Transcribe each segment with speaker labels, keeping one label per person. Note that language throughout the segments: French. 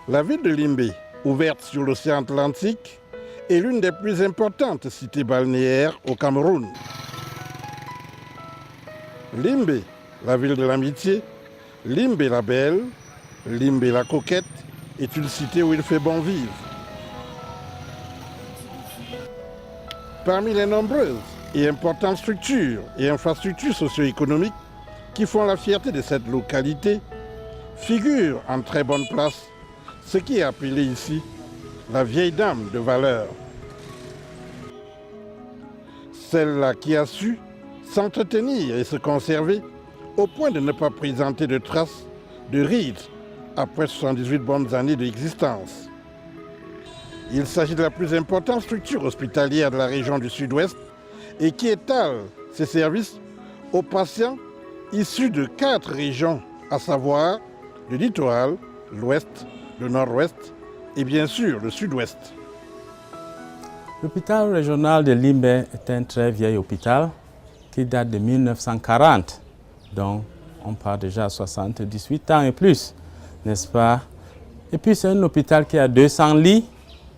Speaker 1: La ville de Limbe, ouverte sur l'océan Atlantique, est l'une des plus importantes cités balnéaires au Cameroun. Limbe, la ville de l'amitié, Limbe la belle, Limbe la coquette, est une cité où il fait bon vivre. Parmi les nombreuses et importantes structures et infrastructures socio-économiques qui font la fierté de cette localité, figure en très bonne place ce qui est appelé ici la vieille dame de valeur. Celle-là qui a su s'entretenir et se conserver au point de ne pas présenter de traces de rides après 78 bonnes années d'existence. Il s'agit de la plus importante structure hospitalière de la région du Sud-Ouest et qui étale ses services aux patients issus de 4 régions, à savoir le littoral, l'Ouest, le Nord-Ouest et bien sûr le Sud-Ouest.
Speaker 2: L'hôpital régional de Limbe est un très vieil hôpital qui date de 1940. Donc on part déjà à 78 ans et plus, n'est-ce pas? Et puis c'est un hôpital qui a 200 lits,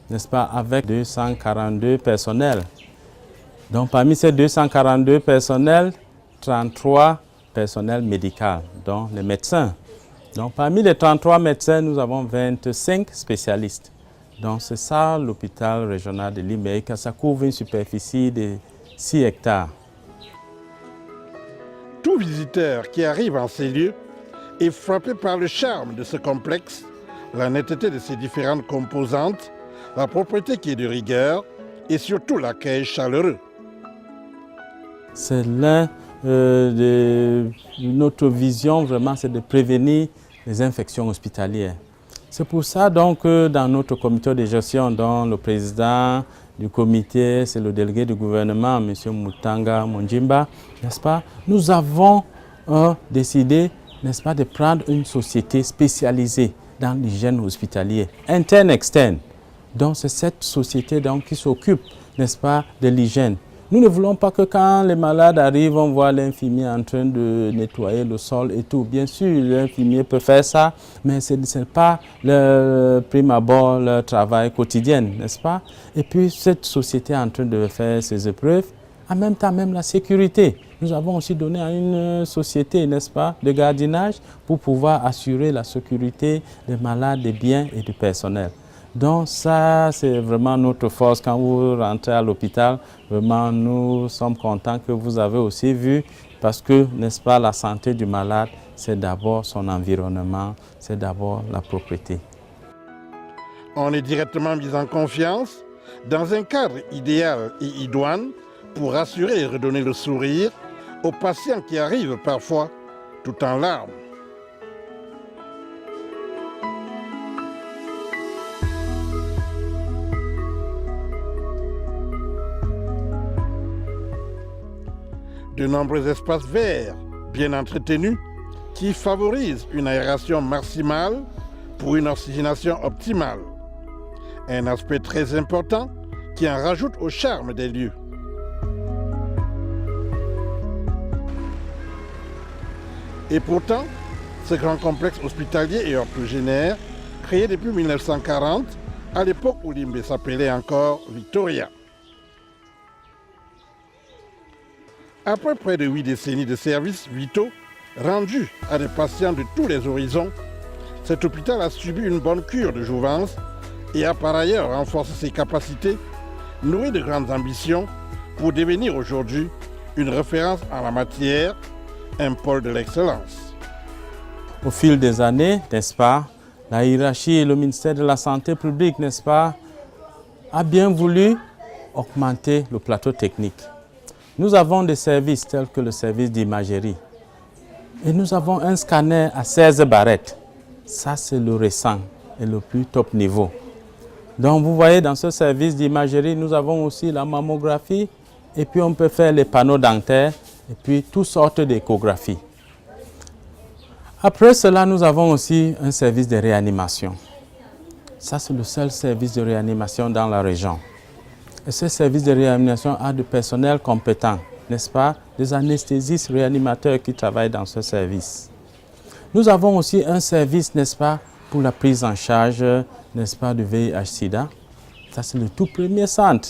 Speaker 2: n'est-ce pas, avec 242 personnels. Donc parmi ces 242 personnels, 33 personnels médicaux, dont les médecins. Donc parmi les 33 médecins, nous avons 25 spécialistes. Donc c'est ça l'hôpital régional de Limbe, et ça couvre une superficie de 6 hectares.
Speaker 1: Tout visiteur qui arrive en ces lieux est frappé par le charme de ce complexe, la netteté de ses différentes composantes, la propreté qui est de rigueur et surtout l'accueil chaleureux.
Speaker 2: C'est l'un de notre vision, vraiment, c'est de prévenir les infections hospitalières. C'est pour ça donc que dans notre comité de gestion, dont le président du comité, c'est le délégué du gouvernement, M. Mutanga Monjimba, n'est-ce pas, nous avons décidé, n'est-ce pas, de prendre une société spécialisée dans l'hygiène hospitalière, interne, externe. Donc c'est cette société donc, qui s'occupe, n'est-ce pas, de l'hygiène. Nous ne voulons pas que quand les malades arrivent, on voit l'infirmier en train de nettoyer le sol et tout. Bien sûr, l'infirmier peut faire ça, mais ce n'est pas le prime abord leur travail quotidien, n'est-ce pas? Et puis cette société est en train de faire ses épreuves, en même temps même la sécurité. Nous avons aussi donné à une société, n'est-ce pas, de gardiennage pour pouvoir assurer la sécurité des malades, des biens et du personnel. Donc ça, c'est vraiment notre force. Quand vous rentrez à l'hôpital, vraiment, nous sommes contents que vous avez aussi vu, parce que, n'est-ce pas, la santé du malade, c'est d'abord son environnement, c'est d'abord la propreté.
Speaker 1: On est directement mis en confiance dans un cadre idéal et idoine pour rassurer et redonner le sourire aux patients qui arrivent parfois tout en larmes. De nombreux espaces verts, bien entretenus, qui favorisent une aération maximale pour une oxygénation optimale. Un aspect très important qui en rajoute au charme des lieux. Et pourtant, ce grand complexe hospitalier et octogénaire, créé depuis 1940, à l'époque où Limbe s'appelait encore Victoria. Après près de 8 décennies de services vitaux rendus à des patients de tous les horizons, cet hôpital a subi une bonne cure de jouvence et a par ailleurs renforcé ses capacités, nourri de grandes ambitions pour devenir aujourd'hui une référence en la matière, un pôle de l'excellence.
Speaker 2: Au fil des années, n'est-ce pas, la hiérarchie et le ministère de la Santé publique, n'est-ce pas, a bien voulu augmenter le plateau technique. Nous avons des services tels que le service d'imagerie. Et nous avons un scanner à 16 barrettes. Ça, c'est le récent et le plus top niveau. Donc, vous voyez, dans ce service d'imagerie, nous avons aussi la mammographie. Et puis, on peut faire les panneaux dentaires et puis toutes sortes d'échographies. Après cela, nous avons aussi un service de réanimation. Ça, c'est le seul service de réanimation dans la région. Et ce service de réanimation a du personnel compétent, n'est-ce pas? Des anesthésistes réanimateurs qui travaillent dans ce service. Nous avons aussi un service, n'est-ce pas, pour la prise en charge, n'est-ce pas, du VIH-Sida. Ça, c'est le tout premier centre.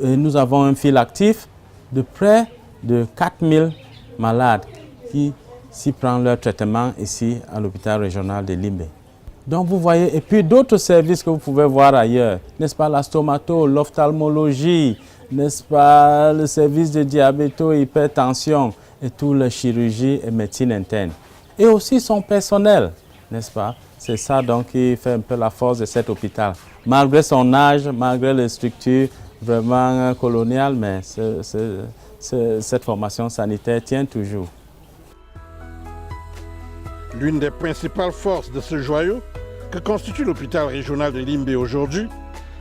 Speaker 2: Et nous avons un fil actif de près de 4000 malades qui s'y prennent leur traitement ici à l'hôpital régional de Limbé. Donc vous voyez, et puis d'autres services que vous pouvez voir ailleurs, n'est-ce pas, la stomato, l'ophtalmologie, n'est-ce pas, le service de diabéto, hypertension et toute la chirurgie et médecine interne. Et aussi son personnel, n'est-ce pas? C'est ça donc qui fait un peu la force de cet hôpital. Malgré son âge, malgré les structures vraiment coloniales, mais cette formation sanitaire tient toujours.
Speaker 1: L'une des principales forces de ce joyau que constitue l'hôpital régional de Limbé aujourd'hui,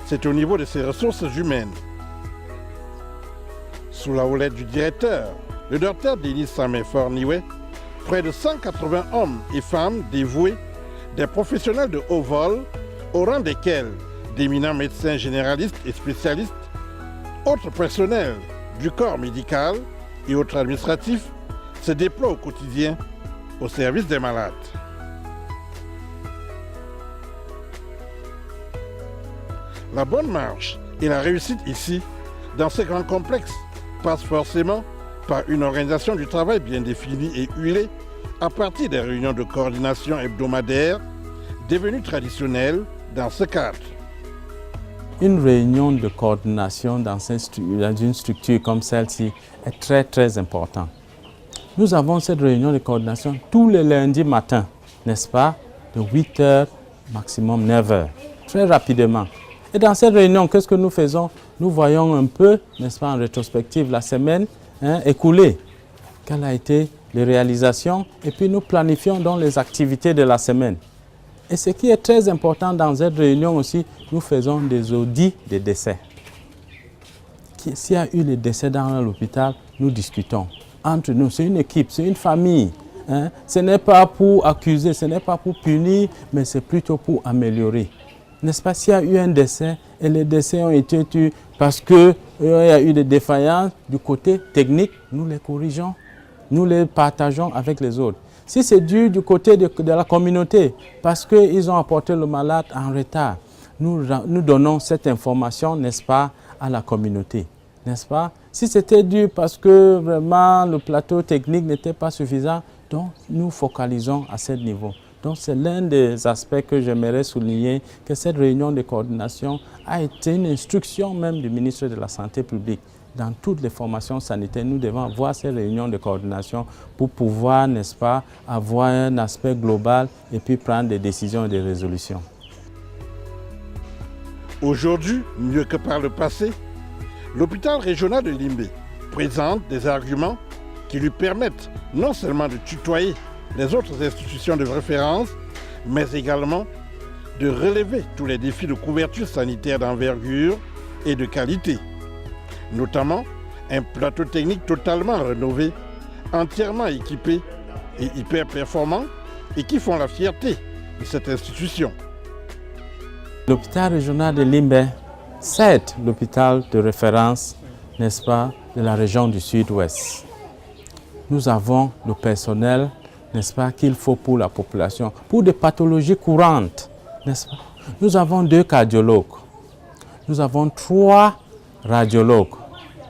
Speaker 1: c'est au niveau de ses ressources humaines. Sous la houlette du directeur, le docteur Denis Samefor Niwe, près de 180 hommes et femmes dévoués, des professionnels de haut vol, au rang desquels d'éminents médecins généralistes et spécialistes, autres personnels du corps médical et autres administratifs, se déploient au quotidien au service des malades. La bonne marche et la réussite ici, dans ces grands complexes, passent forcément par une organisation du travail bien définie et huilée à partir des réunions de coordination hebdomadaires devenues traditionnelles dans ce cadre.
Speaker 2: Une réunion de coordination dans une structure comme celle-ci est très très importante. Nous avons cette réunion de coordination tous les lundis matins, n'est-ce pas, de 8h, maximum 9h, très rapidement. Et dans cette réunion, qu'est-ce que nous faisons? Nous voyons un peu, n'est-ce pas, en rétrospective, la semaine écoulée, quelles ont été les réalisations, et puis nous planifions donc les activités de la semaine. Et ce qui est très important dans cette réunion aussi, nous faisons des audits des décès. S'il y a eu des décès dans l'hôpital, nous discutons entre nous. C'est une équipe, c'est une famille. Ce n'est pas pour accuser, ce n'est pas pour punir, mais c'est plutôt pour améliorer. N'est-ce pas, s'il y a eu un décès et les décès ont été tués parce qu'il y a eu des défaillances du côté technique, nous les corrigeons, nous les partageons avec les autres. Si c'est dû du côté de la communauté, parce qu'ils ont apporté le malade en retard, nous donnons cette information, n'est-ce pas, à la communauté, n'est-ce pas? Si c'était dû parce que vraiment le plateau technique n'était pas suffisant, donc nous focalisons à ce niveau. Donc c'est l'un des aspects que j'aimerais souligner, que cette réunion de coordination a été une instruction même du ministre de la Santé publique. Dans toutes les formations sanitaires, nous devons avoir ces réunions de coordination pour pouvoir, n'est-ce pas, avoir un aspect global et puis prendre des décisions et des résolutions.
Speaker 1: Aujourd'hui, mieux que par le passé, l'hôpital régional de Limbé présente des arguments qui lui permettent non seulement de tutoyer les autres institutions de référence, mais également de relever tous les défis de couverture sanitaire d'envergure et de qualité. Notamment un plateau technique totalement rénové, entièrement équipé et hyper performant et qui font la fierté de cette institution.
Speaker 2: L'hôpital régional de Limbé, c'est l'hôpital de référence, n'est-ce pas, de la région du Sud-Ouest. Nous avons le personnel, n'est-ce pas, qu'il faut pour la population, pour des pathologies courantes, n'est-ce pas. Nous avons 2 cardiologues, nous avons 3 radiologues,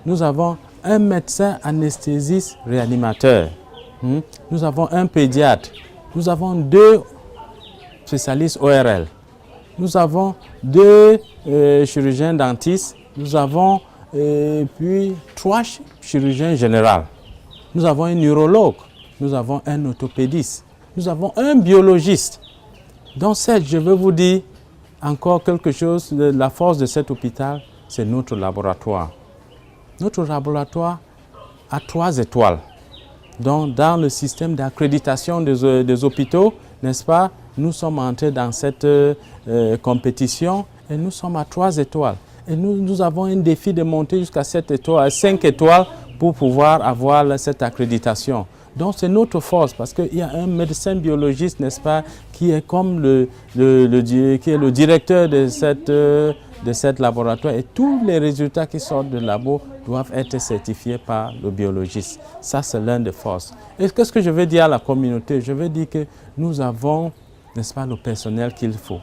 Speaker 2: nous avons un médecin anesthésiste réanimateur, nous avons un pédiatre, nous avons 2 spécialistes ORL, nous avons 2 chirurgiens dentistes, nous avons puis 3 chirurgiens généraux, nous avons un neurologue, nous avons un orthopédiste, nous avons un biologiste. Donc je veux vous dire encore quelque chose, la force de cet hôpital, c'est notre laboratoire. Notre laboratoire a 3 étoiles. Donc dans le système d'accréditation des hôpitaux, n'est-ce pas, nous sommes entrés dans cette compétition et nous sommes à 3 étoiles. Et nous avons un défi de monter jusqu'à 7 étoiles, à 5 étoiles pour pouvoir avoir cette accréditation. Donc c'est notre force parce qu'il y a un médecin biologiste, n'est-ce pas, qui est comme qui est le directeur de cette laboratoire et tous les résultats qui sortent du labo doivent être certifiés par le biologiste. Ça, c'est l'un des forces. Et qu'est-ce que je veux dire à la communauté? Je veux dire que nous avons n'est-ce pas, le personnel qu'il faut.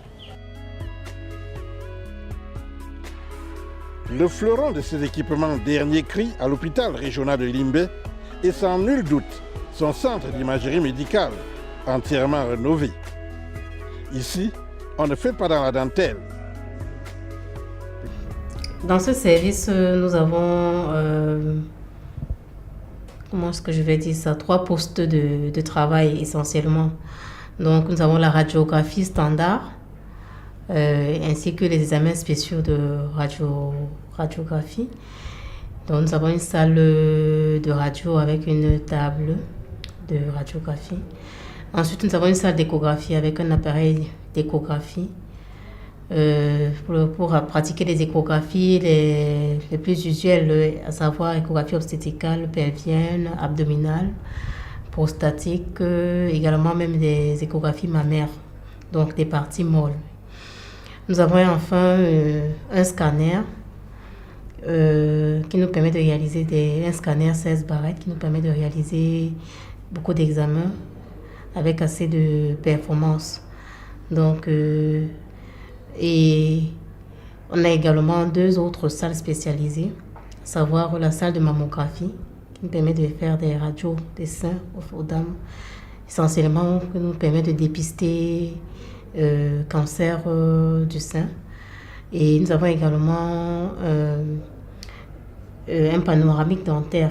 Speaker 1: Le fleuron de ces équipements dernier cri à l'hôpital régional de Limbé est sans nul doute son centre d'imagerie médicale, entièrement rénové. Ici, on ne fait pas dans la dentelle.
Speaker 3: Dans ce service, nous avons, comment est-ce que je vais dire ça, 3 postes de travail essentiellement. Donc nous avons la radiographie standard, ainsi que les examens spéciaux de radiographie. Donc nous avons une salle de radio avec une table de radiographie. Ensuite, nous avons une salle d'échographie avec un appareil d'échographie pour pratiquer les échographies les plus usuelles, à savoir échographie obstétricale, pelvienne, abdominale, prostatique, également même des échographies mammaires, donc des parties molles. Nous avons enfin un scanner qui nous permet de réaliser un scanner 16 barrettes qui nous permet de réaliser beaucoup d'examens avec assez de performance. Donc, et on a également 2 autres salles spécialisées, à savoir la salle de mammographie qui nous permet de faire des radios des seins aux dames, essentiellement qui nous permet de dépister cancer du sein. Et nous avons également un panoramique dentaire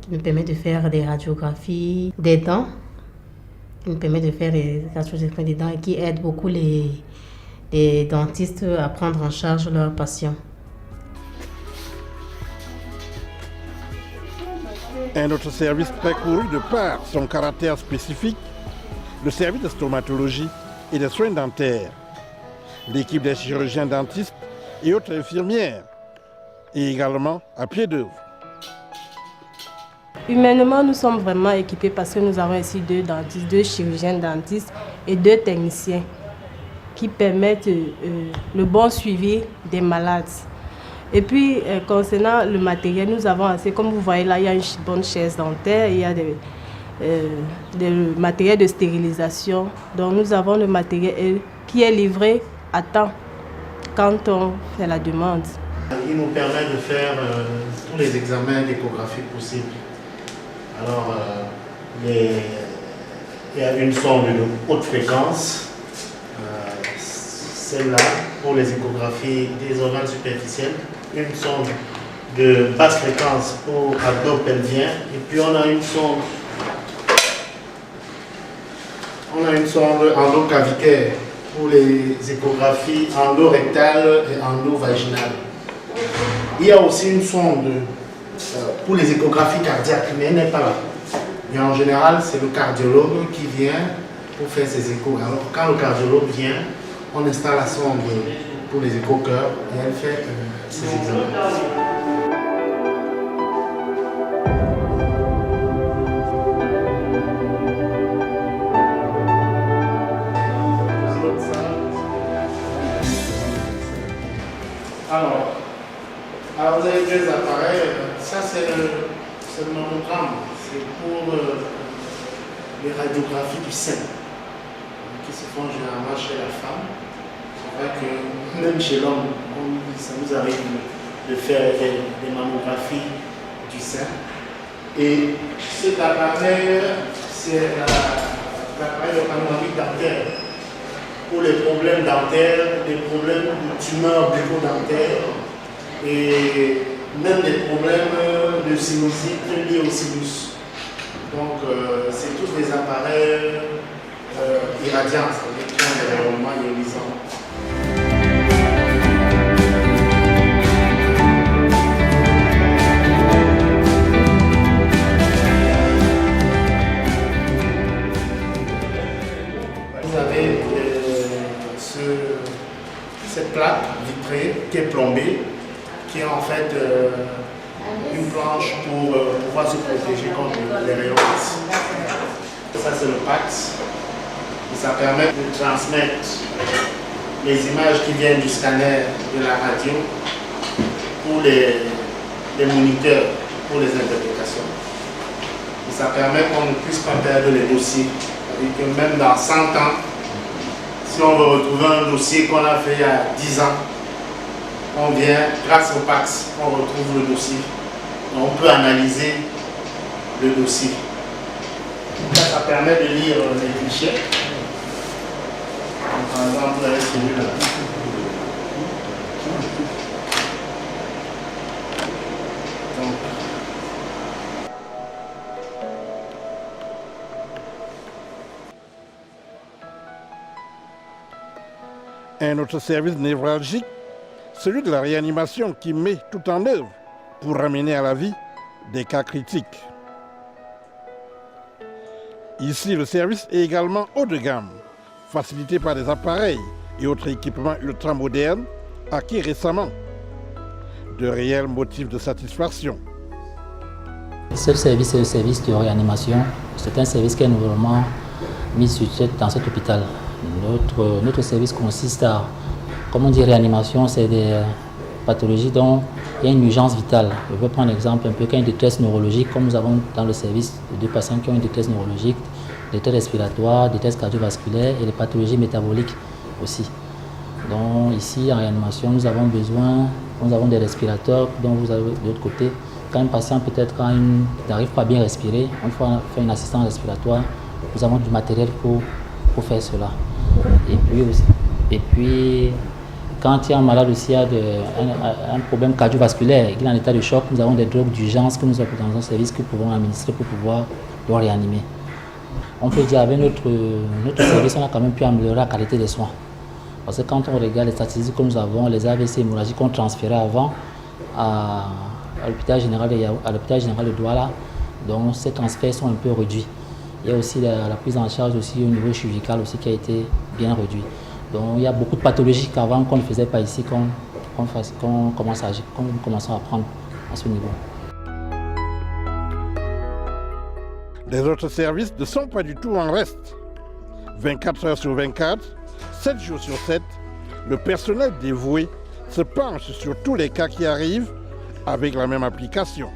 Speaker 3: qui nous permet de faire des radiographies des dents, qui nous permet de faire des radiographies des dents et qui aide beaucoup les dentistes à prendre en charge leurs patients.
Speaker 1: Un autre service très couru de par son caractère spécifique, le service de stomatologie et de soins dentaires. L'équipe des chirurgiens dentistes et autres infirmières, et également à pied d'œuvre.
Speaker 4: Humainement, nous sommes vraiment équipés parce que nous avons ici 2 dentistes, 2 chirurgiens dentistes et 2 techniciens qui permettent le bon suivi des malades. Et puis, concernant le matériel, nous avons assez, comme vous voyez là, il y a une bonne chaise dentaire, il y a des matériel de stérilisation. Donc, nous avons le matériel qui est livré à temps quand on fait la demande.
Speaker 5: Il nous permet de faire tous les examens d'échographie possibles. Alors, il y a une sonde de haute fréquence, celle-là pour les échographies des organes superficiels, une sonde de basse fréquence pour abdo-pelvien, et puis on a une sonde endocavitaire pour les échographies endorectales et endovaginales. Il y a aussi une sonde pour les échographies cardiaques, mais elle n'est pas là. Et en général, c'est le cardiologue qui vient pour faire ces échos. Alors, quand le cardiologue vient, on installe la sonde pour les échocœurs et elle fait ces examens. Alors, vous avez 2 appareils. Ça, c'est le mammogramme. C'est pour les radiographies du sein qui se font généralement chez la femme. C'est vrai que même chez l'homme, ça nous arrive de faire des mammographies du sein. Et cet appareil, c'est l'appareil de panoramique dentaire pour les problèmes dentaires, des problèmes de tumeurs bucco-dentaires et même des problèmes de sinusite liés au sinus. Donc, c'est tous des appareils irradiants, c'est-à-dire qui ont des rayonnements ionisants. Vous avez cette plaque vitrée qui est plombée, qui est en fait une planche pour pouvoir se protéger contre les rayons X. Ça, c'est le PAX. Et ça permet de transmettre les images qui viennent du scanner de la radio pour les moniteurs, pour les interprétations. Et ça permet qu'on ne puisse pas perdre les dossiers. Et que même dans 100 ans, si on veut retrouver un dossier qu'on a fait il y a 10 ans, on vient, grâce au PAX, on retrouve le dossier. On peut analyser le dossier. Ça permet de lire les fichiers. Donc, par exemple, vous avez celui-là.
Speaker 1: Un autre service névralgique, celui de la réanimation qui met tout en œuvre pour ramener à la vie des cas critiques. Ici, le service est également haut de gamme, facilité par des appareils et autres équipements ultramodernes acquis récemment. De réels motifs de satisfaction.
Speaker 6: Ce service est le service de réanimation. C'est un service qui est nouvellement mis dans cet hôpital. Notre service consiste à, comme on dit réanimation, c'est des pathologies dont il y a une urgence vitale. Je vais prendre l'exemple un peu quand il y a une détresse neurologique, comme nous avons dans le service deux patients qui ont une détresse neurologique, détresse respiratoire, détresse cardiovasculaire et les pathologies métaboliques aussi. Donc ici en réanimation, nous avons des respirateurs dont vous avez de l'autre côté. Quand un patient peut-être n'arrive pas à bien respirer, on fait une assistance respiratoire, nous avons du matériel pour faire cela. Et puis, quand il y a un malade aussi a un problème cardiovasculaire et qu'il est en état de choc, nous avons des drogues d'urgence que nous avons dans un service que nous pouvons administrer pour pouvoir le réanimer. On peut dire avec notre service, on a quand même pu améliorer la qualité des soins. Parce que quand on regarde les statistiques que nous avons, les AVC hémorragiques qu'on transférait avant à l'hôpital général de Douala, donc ces transferts sont un peu réduits. Il y a aussi la prise en charge aussi au niveau chirurgical aussi qui a été bien réduit. Donc il y a beaucoup de pathologies qu'avant qu'on ne faisait pas ici, qu'on commence à prendre à ce niveau.
Speaker 1: Les autres services ne sont pas du tout en reste. 24 heures sur 24, 7 jours sur 7, le personnel dévoué se penche sur tous les cas qui arrivent avec la même application.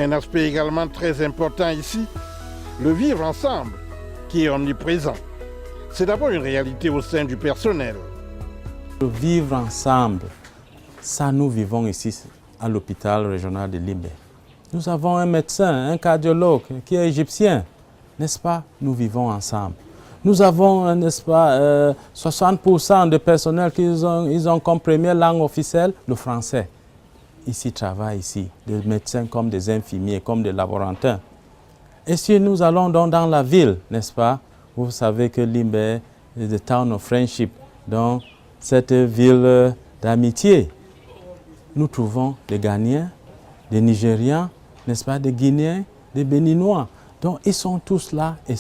Speaker 1: Un aspect également très important ici, le vivre ensemble, qui est omniprésent. C'est d'abord une réalité au sein du personnel.
Speaker 2: Le vivre ensemble, ça nous vivons ici à l'hôpital régional de Limbé. Nous avons un médecin, un cardiologue qui est égyptien, n'est-ce pas? Nous vivons ensemble. Nous avons, n'est-ce pas, 60% de personnel qui ont comme première langue officielle le français. Ici travaillent des médecins comme des infirmiers, comme des laborantins. Et si nous allons donc dans la ville, n'est-ce pas? Vous savez que Limbé est the town of friendship, donc cette ville d'amitié. Nous trouvons des Ghanéens, des Nigérians, n'est-ce pas, des Guinéens, des Béninois. Donc ils sont tous là et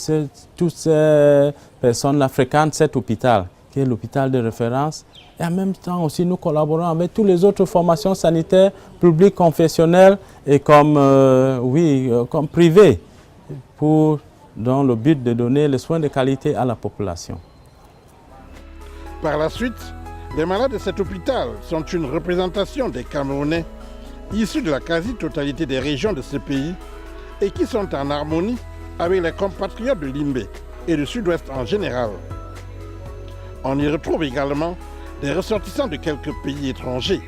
Speaker 2: toutes ces personnes-là fréquentent cet hôpital, qui est l'hôpital de référence. Et en même temps aussi, nous collaborons avec toutes les autres formations sanitaires, publiques, confessionnelles et comme privées, dans le but de donner les soins de qualité à la population.
Speaker 1: Par la suite, les malades de cet hôpital sont une représentation des Camerounais issus de la quasi-totalité des régions de ce pays et qui sont en harmonie avec les compatriotes de Limbé et du Sud-Ouest en général. On y retrouve également des ressortissants de quelques pays étrangers.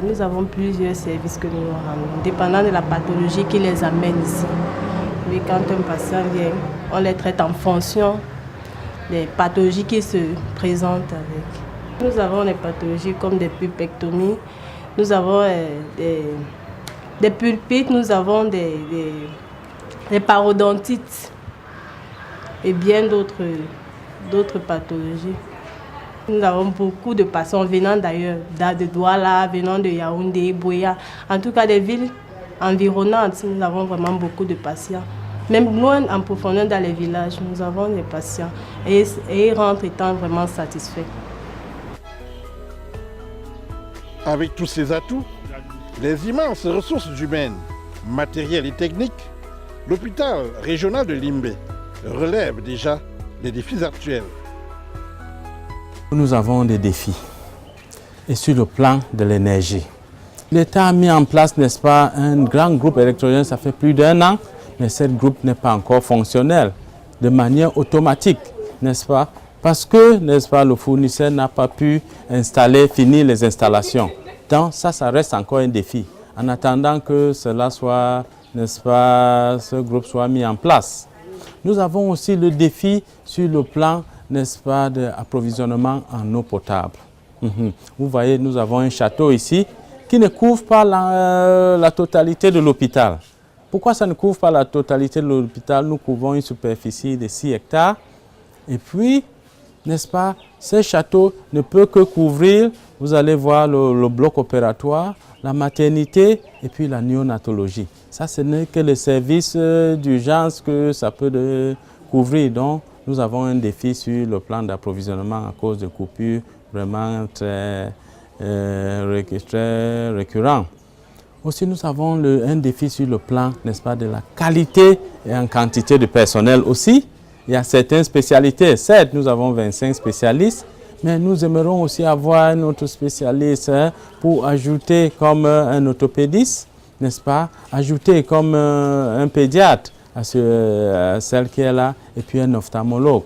Speaker 4: Nous avons plusieurs services que nous rendons, dépendant de la pathologie qui les amène ici. Mais quand un patient vient, on les traite en fonction des pathologies qui se présentent avec. Nous avons des pathologies comme des pulpectomies, nous avons des pulpites, nous avons des parodontites et bien d'autres pathologies. Nous avons beaucoup de patients venant d'ailleurs, de Douala, venant de Yaoundé, Boya, en tout cas des villes environnantes. Nous avons vraiment beaucoup de patients. Même loin en profondeur dans les villages, nous avons des patients et ils rentrent étant vraiment satisfaits.
Speaker 1: Avec tous ces atouts, les immenses ressources humaines, matérielles et techniques, l'hôpital régional de Limbé relève déjà les défis actuels. Nous
Speaker 2: avons des défis, et sur le plan de l'énergie. L'État a mis en place, n'est-ce pas, un grand groupe électrogène, ça fait plus d'1 an, mais ce groupe n'est pas encore fonctionnel de manière automatique, n'est-ce pas? Parce que, n'est-ce pas, le fournisseur n'a pas pu finir les installations. Donc ça reste encore un défi. En attendant que cela soit, n'est-ce pas, ce groupe soit mis en place. Nous avons aussi le défi sur le plan, n'est-ce pas, d'approvisionnement en eau potable. Vous voyez, nous avons un château ici qui ne couvre pas la totalité de l'hôpital. Pourquoi ça ne couvre pas la totalité de l'hôpital? Nous couvrons une superficie de 6 hectares. Et puis, n'est-ce pas, ce château ne peut que couvrir, vous allez voir, le bloc opératoire, la maternité et puis la néonatologie. Ça, ce n'est que le service d'urgence que ça peut couvrir. Donc, nous avons un défi sur le plan d'approvisionnement à cause de coupures vraiment très récurrents. Aussi, nous avons un défi sur le plan, n'est-ce pas, de la qualité et en quantité de personnel aussi. Il y a certaines spécialités. Certes, nous avons 25 spécialistes, mais nous aimerons aussi avoir un autre spécialiste pour ajouter comme un orthopédiste, n'est-ce pas, ajouter comme un pédiatre à celle qui est là, et puis un ophtalmologue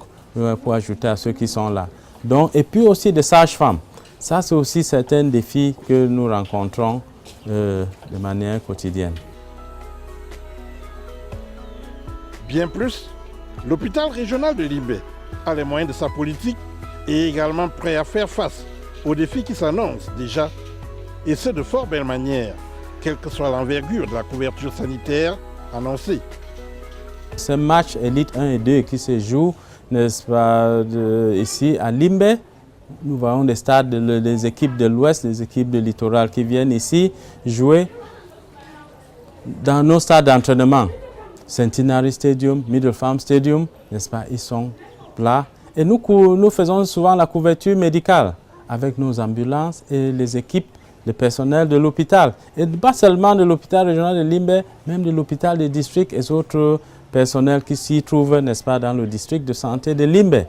Speaker 2: pour ajouter à ceux qui sont là. Donc, et puis aussi des sages-femmes. Ça, c'est aussi certains défis que nous rencontrons de manière quotidienne.
Speaker 1: Bien plus, l'hôpital régional de Limbé a les moyens de sa politique et est également prêt à faire face aux défis qui s'annoncent déjà, et ce de fort belle manière, quelle que soit l'envergure de la couverture sanitaire annoncée.
Speaker 2: Ce match Elite 1 et 2 qui se joue, n'est-ce pas, ici à Limbé, nous voyons des stades, des équipes de l'Ouest, des équipes de littoral qui viennent ici jouer dans nos stades d'entraînement. Centenary Stadium, Middle Farm Stadium, n'est-ce pas, ils sont là. Et nous faisons souvent la couverture médicale avec nos ambulances et les équipes, le personnel de l'hôpital. Et pas seulement de l'hôpital régional de Limbé, même de l'hôpital des districts et autres personnels qui s'y trouvent, n'est-ce pas, dans le district de santé de Limbé.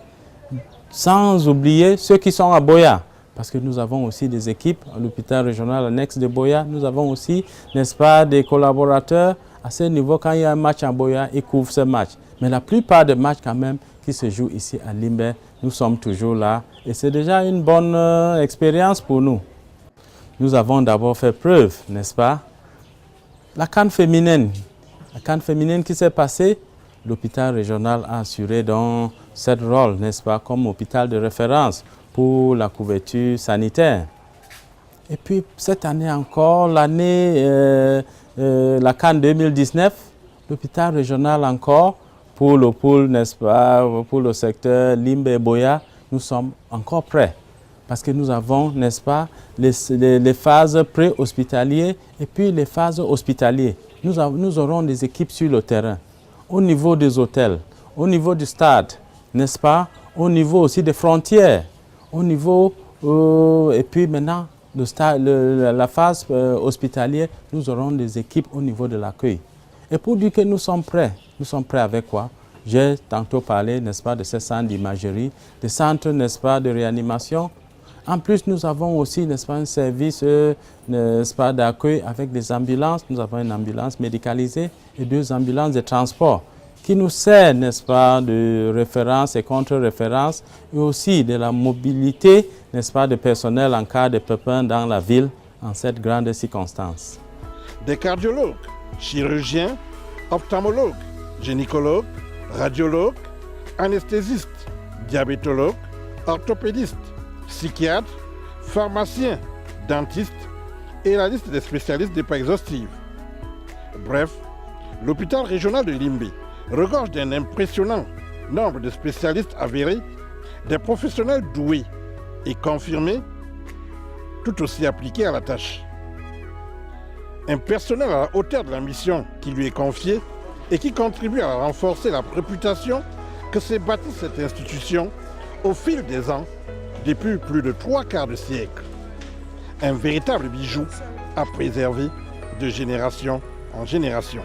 Speaker 2: Sans oublier ceux qui sont à Boya, parce que nous avons aussi des équipes à l'hôpital régional annexe de Boya. Nous avons aussi, n'est-ce pas, des collaborateurs à ce niveau. Quand il y a un match à Boya, ils couvrent ce match. Mais la plupart des matchs quand même qui se jouent ici à Limbé, nous sommes toujours là. Et c'est déjà une bonne expérience pour nous. Nous avons d'abord fait preuve, n'est-ce pas? La CAN féminine. La CAN féminine qui s'est passée, l'hôpital régional a assuré donc ce rôle, n'est-ce pas, comme hôpital de référence pour la couverture sanitaire. Et puis cette année encore, la CAN 2019, l'hôpital régional encore, pour le pool, n'est-ce pas, pour le secteur Limbé-Boya, nous sommes encore prêts. Parce que nous avons, n'est-ce pas, les phases pré-hospitalières et puis les phases hospitalières. Nous aurons des équipes sur le terrain, au niveau des hôtels, au niveau du stade, n'est-ce pas, au niveau aussi des frontières, au niveau, et puis maintenant, la phase hospitalière, nous aurons des équipes au niveau de l'accueil. Et pour dire que nous sommes prêts avec quoi? J'ai tantôt parlé, n'est-ce pas, de ces centres d'imagerie, des centres, n'est-ce pas, de réanimation. En plus, nous avons aussi, n'est-ce pas, un service, n'est-ce pas, d'accueil avec des ambulances. Nous avons une ambulance médicalisée et 2 ambulances de transport qui nous sert, n'est-ce pas, de référence et contre-référence, et aussi de la mobilité, n'est-ce pas, de personnel en cas de pépin dans la ville en cette grande circonstance.
Speaker 1: Des cardiologues, chirurgiens, ophtalmologues, gynécologues, radiologues, anesthésistes, diabétologues, orthopédistes, psychiatres, pharmaciens, dentistes, et la liste des spécialistes n'est pas exhaustive. Bref, l'hôpital régional de Limbé regorge d'un impressionnant nombre de spécialistes avérés, des professionnels doués et confirmés, tout aussi appliqués à la tâche. Un personnel à la hauteur de la mission qui lui est confiée et qui contribue à renforcer la réputation que s'est bâtie cette institution au fil des ans depuis plus de 3/4 de siècle. Un véritable bijou à préserver de génération en génération.